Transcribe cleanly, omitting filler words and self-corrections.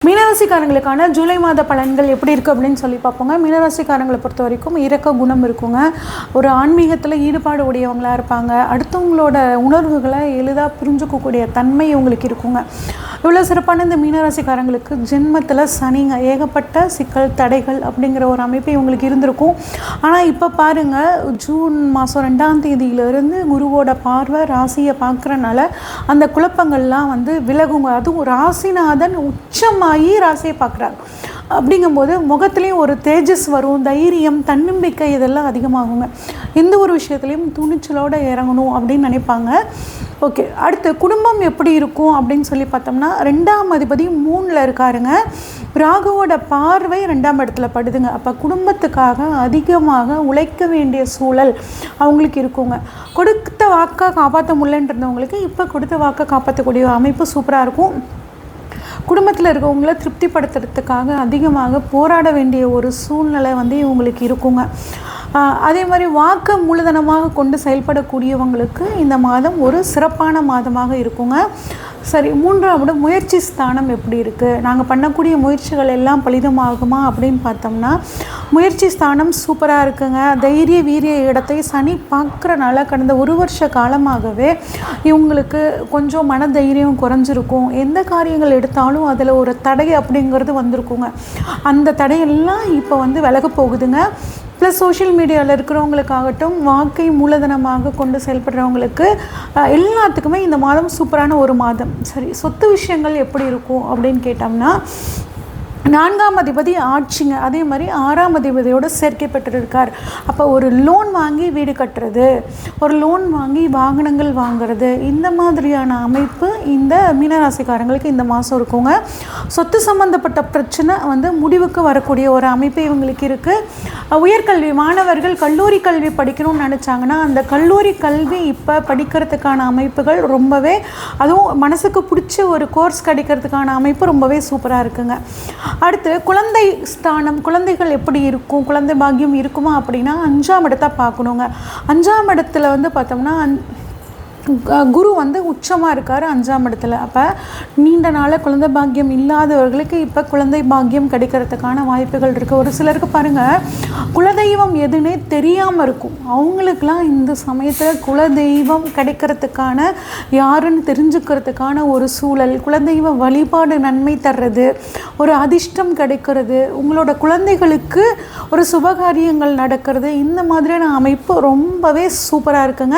மீனராசிக்காரங்களுக்கான ஜூலை மாத பலன்கள் எப்படி இருக்குது அப்படின்னு சொல்லி பார்ப்போங்க. மீனராசிக்காரங்களை பொறுத்த வரைக்கும் இரக்க குணம் இருக்குங்க. ஒரு ஆன்மீகத்தில் ஈடுபாடு உடையவங்களாக இருப்பாங்க. அடுத்தவங்களோட உணர்வுகளை எளிதாக புரிஞ்சுக்கக்கூடிய தன்மை இவங்களுக்கு இருக்குங்க. இவ்வளோ சிறப்பான இந்த மீனராசிக்காரங்களுக்கு ஜென்மத்தில் சனிங்க ஏகப்பட்ட சிக்கல் தடைகள் அப்படிங்கிற ஒரு அமைப்பு இவங்களுக்கு இருந்திருக்கும். ஆனால் இப்போ பாருங்கள், ஜூன் மாதம் 2ஆம் தேதியிலிருந்து குருவோட பார்வை ராசியை பார்க்குறனால அந்த குழப்பங்கள்லாம் விலகுங்க. அதுவும் ராசிநாதன் உச்சமாகி ராசியை பார்க்குறாரு அப்படிங்கும்போது முகத்துலேயும் ஒரு தேஜஸ் வரும், தைரியம், தன்னம்பிக்கை இதெல்லாம் அதிகமாகுங்க. எந்த ஒரு விஷயத்துலையும் துணிச்சலோடு இறங்கணும் அப்படின்னு நினைப்பாங்க. ஓகே, அடுத்து குடும்பம் எப்படி இருக்கும் அப்படின்னு சொல்லி பார்த்தோம்னா, 2ஆம் அதிபதி 3ல் இருக்காருங்க. ராகுவோட பார்வை 2ஆம் இடத்துல படுதுங்க. அப்போ குடும்பத்துக்காக அதிகமாக உழைக்க வேண்டிய சூழல் அவங்களுக்கு இருக்குங்க. கொடுத்த வாக்கை காப்பாற்ற முடியலன்றவங்களுக்கு இப்போ கொடுத்த வாக்கை காப்பாற்றக்கூடிய அமைப்பு சூப்பராக இருக்கும். குடும்பத்தில் இருக்கவங்கள திருப்திப்படுத்துறதுக்காக அதிகமாக போராட வேண்டிய ஒரு சூழ்நிலை இவங்களுக்கு இருக்குங்க. அதே மாதிரி வாக்கு மூலதனமாக கொண்டு செயல்படக்கூடியவங்களுக்கு இந்த மாதம் ஒரு சிறப்பான மாதமாக இருக்குங்க. சரி, 3ஆவது முயற்சி ஸ்தானம் எப்படி இருக்குது, நாங்கள் பண்ணக்கூடிய முயற்சிகள் எல்லாம் பலிதமாகுமா அப்படின்னு பார்த்தோம்னா, முயற்சி ஸ்தானம் சூப்பராக இருக்குங்க. தைரிய வீரிய இடத்தை சனி பார்க்குறனால கடந்த 1 வருஷ காலமாகவே இவங்களுக்கு கொஞ்சம் மன தைரியம் குறைஞ்சிருக்கும். எந்த காரியங்கள் எடுத்தாலும் அதில் ஒரு தடை அப்படிங்கிறது வந்திருக்குங்க. அந்த தடையெல்லாம் இப்போ விலக போகுதுங்க. ப்ளஸ் சோஷியல் மீடியாவில் இருக்கிறவங்களுக்காகட்டும், வாக்கை மூலதனமாக கொண்டு செயல்படுறவங்களுக்கு எல்லாத்துக்குமே இந்த மாதம் சூப்பரான ஒரு மாதம். சரி, சொத்து விஷயங்கள் எப்படி இருக்கும் அப்படின்னு கேட்டோம்னா, 4ஆம் அதிபதி ஆட்சிங்க. அதே மாதிரி 6ஆம் அதிபதியோடு சேர்க்கை பெற்றிருக்கார். அப்போ ஒரு லோன் வாங்கி வீடு கட்டுறது, ஒரு லோன் வாங்கி வாகனங்கள் வாங்கிறது, இந்த மாதிரியான அமைப்பு இந்த மீனராசிக்காரங்களுக்கு இந்த மாதம் இருக்குங்க. சொத்து சம்மந்தப்பட்ட பிரச்சனை முடிவுக்கு வரக்கூடிய ஒரு அமைப்பு இவங்களுக்கு இருக்குது. உயர்கல்வி மாணவர்கள் கல்லூரி கல்வி படிக்கணும்னு நினச்சாங்கன்னா, அந்த கல்லூரி கல்வி இப்போ படிக்கிறதுக்கான அமைப்புகள் ரொம்பவே, அதுவும் மனசுக்கு பிடிச்ச ஒரு கோர்ஸ் கிடைக்கிறதுக்கான அமைப்பு ரொம்பவே சூப்பராக இருக்குங்க. அடுத்து குழந்தை ஸ்தானம், குழந்தைகள் எப்படி இருக்கும், குழந்தை பாக்கியம் இருக்குமா அப்படின்னா 5ஆம் இடத்தை பார்க்கணுங்க. 5ஆம் இடத்துல பார்த்தோம்னா குரு உச்சமாக இருக்கார் 5ஆம் இடத்துல. அப்போ நீண்ட நாள குழந்தை பாக்கியம் இல்லாதவர்களுக்கு இப்போ குழந்தை பாக்கியம் கிடைக்கிறதுக்கான வாய்ப்புகள் இருக்குது. ஒரு சிலருக்கு பாருங்கள், குலதெய்வம் எதுன்னே தெரியாமல் இருக்கும். அவங்களுக்கெல்லாம் இந்த சமயத்தில் குலதெய்வம் கிடைக்கிறதுக்கான, யாருன்னு தெரிஞ்சுக்கிறதுக்கான ஒரு சூழல், குலதெய்வ வழிபாடு நன்மை தர்றது, ஒரு அதிர்ஷ்டம் கிடைக்கிறது, உங்களோட குழந்தைகளுக்கு ஒரு சுபகாரியங்கள் நடக்கிறது, இந்த மாதிரியான அமைப்பு ரொம்பவே சூப்பராக இருக்குங்க.